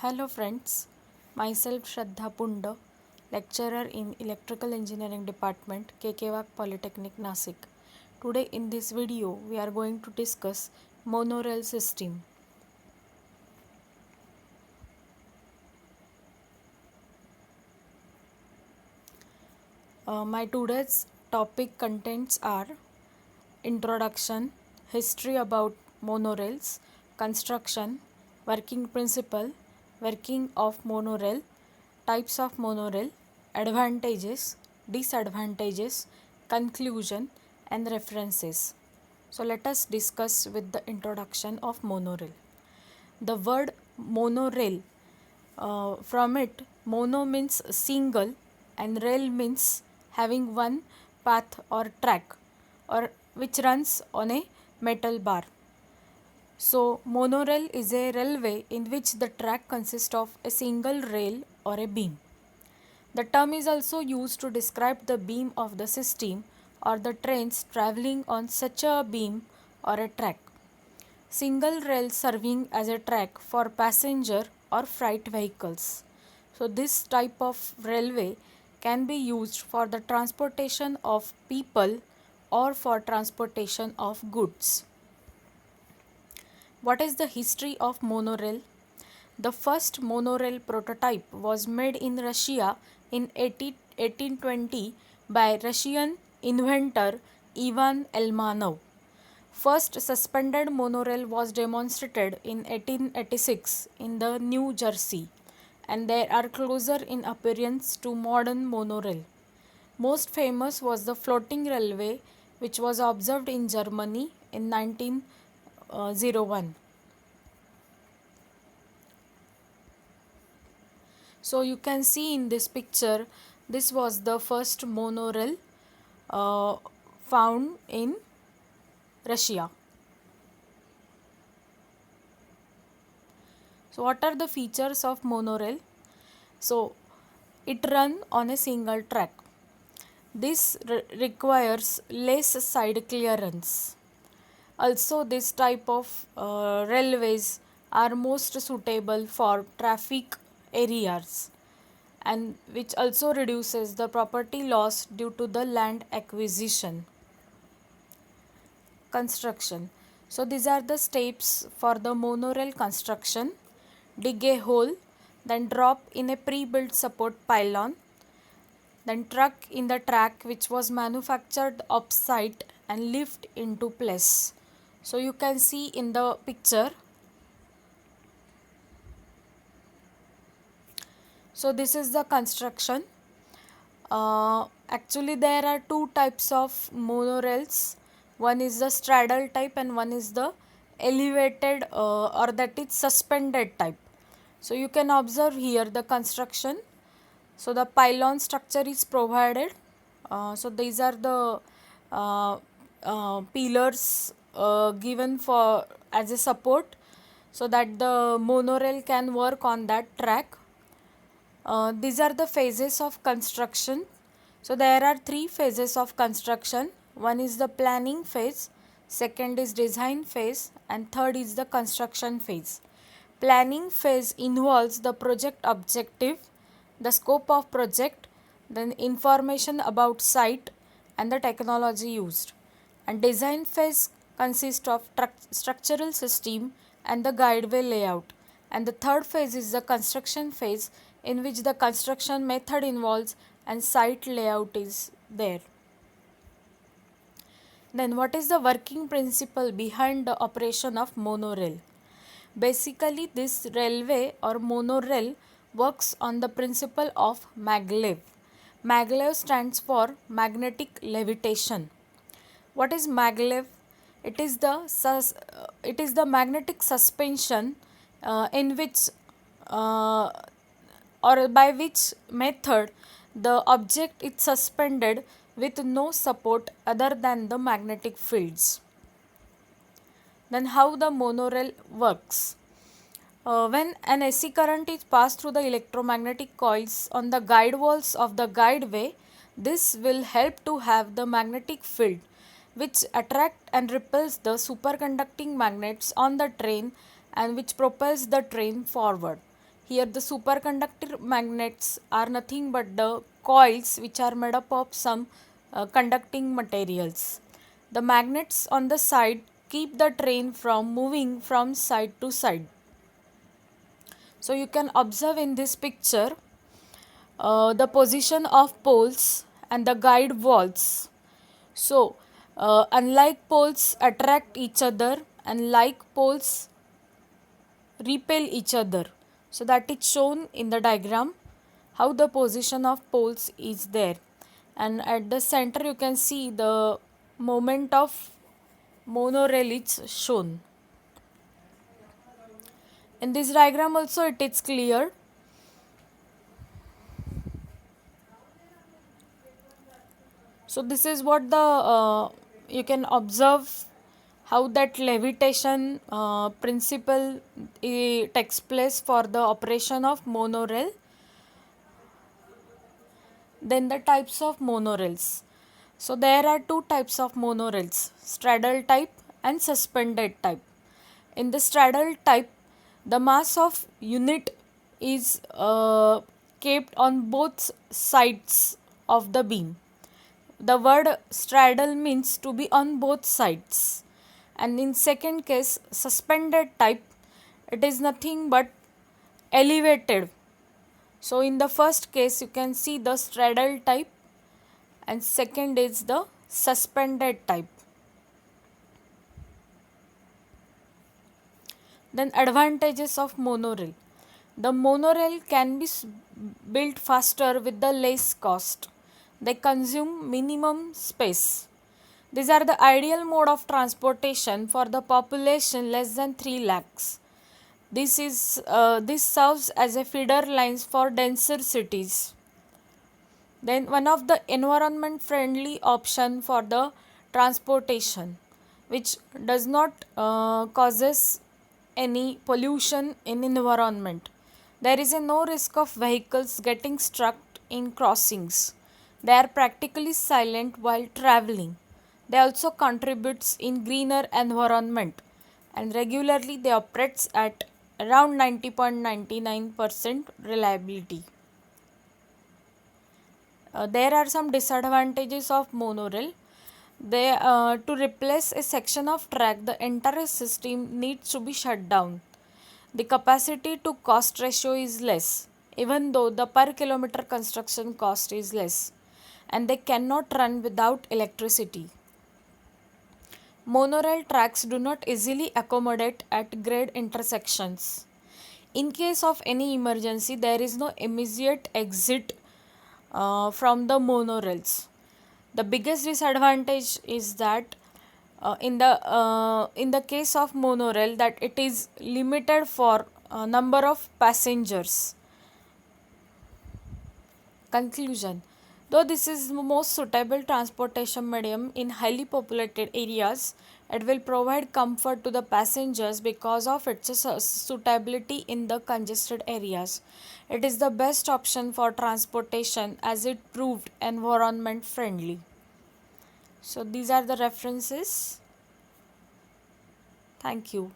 Hello friends, myself Shraddha Punda, lecturer in Electrical Engineering Department, KK Polytechnic Nasik. Today in this video we are going to discuss monorail system. My today's topic contents are introduction, history about monorails, construction, working principle, working of monorail, types of monorail, advantages, disadvantages, conclusion, and references. So let us discuss with the introduction of monorail. The word monorail, from it, mono means single and rail means having one path or track or which runs on a metal bar. So, monorail is a railway in which the track consists of a single rail or a beam. The term is also used to describe the beam of the system or the trains travelling on such a beam or a track. Single rail serving as a track for passenger or freight vehicles. So, this type of railway can be used for the transportation of people or for transportation of goods. What is the history of monorail? The first monorail prototype was made in Russia in 1820 by Russian inventor Ivan Elmanov. First suspended monorail was demonstrated in 1886 in the New Jersey, and they are closer in appearance to modern monorail. Most famous was the floating railway which was observed in Germany in 1901. So you can see in this picture, this was the first monorail uh, found in Russia. So what are the features of monorail? So it run on a single track. This requires less side clearance. Also, this type of railways are most suitable for traffic areas, and which also reduces the property loss due to the land acquisition. Construction. So these are the steps for the monorail construction. Dig a hole, then drop in a pre-built support pylon, then truck in the track which was manufactured off-site and lift into place. So you can see in the picture. So this is the construction. Actually there are two types of monorails. One is the straddle type and one is the elevated or that is suspended type. So you can observe here the construction. So the pylon structure is provided. So these are the pillars given for as a support so that the monorail can work on that track. These are the phases of construction. So there are three phases of construction. One is the planning phase, second is design phase, and third is the construction phase. Planning phase involves the project objective, the scope of project, then information about site and the technology used. And design phase consists of structural system and the guideway layout. And the third phase is the construction phase in which the construction method involves and site layout is there. Then what is the working principle behind the operation of monorail? Basically this railway or monorail works on the principle of maglev. Maglev stands for magnetic levitation. What is maglev? It is the magnetic suspension in which or by which method the object is suspended with no support other than the magnetic fields. Then how the monorail works? When an AC current is passed through the electromagnetic coils on the guide walls of the guideway, this will help to have the magnetic field which attract and repels the superconducting magnets on the train and which propels the train forward. Here the superconductor magnets are nothing but the coils which are made up of some conducting materials. The magnets on the side keep the train from moving from side to side. So you can observe in this picture the position of poles and the guide walls. So unlike poles attract each other and like poles repel each other. So that is shown in the diagram how the position of poles is there, and at the center you can see the moment of monorail is shown. In this diagram also it is clear. So this is what the you can observe how that levitation principle takes place for the operation of monorail. Then the types of monorails. So there are two types of monorails, straddle type and suspended type. In the straddle type, the mass of unit is kept on both sides of the beam. The word straddle means to be on both sides. And in second case, suspended type, it is nothing but elevated. So in the first case you can see the straddle type, and second is the suspended type. Then advantages of monorail. The monorail can be built faster with the less cost. They consume minimum space. These are the ideal mode of transportation for the population less than 3 lakhs. This serves as a feeder lines for denser cities. Then one of the environment friendly option for the transportation, which does not causes any pollution in environment. There is a no risk of vehicles getting stuck in crossings. They are practically silent while traveling. They also contributes in greener environment, and regularly they operates at around 90.99% reliability. There are some disadvantages of monorail. To replace a section of track, the entire system needs to be shut down. The capacity to cost ratio is less, even though the per kilometer construction cost is less, and they cannot run without electricity. Monorail tracks do not easily accommodate at grade intersections. In case of any emergency, there is no immediate exit from the monorails. The biggest disadvantage is that in the case of monorail, that it is limited for number of passengers. Conclusion. Though this is the most suitable transportation medium in highly populated areas, it will provide comfort to the passengers because of its suitability in the congested areas. It is the best option for transportation as it proved environment friendly. So these are the references. Thank you.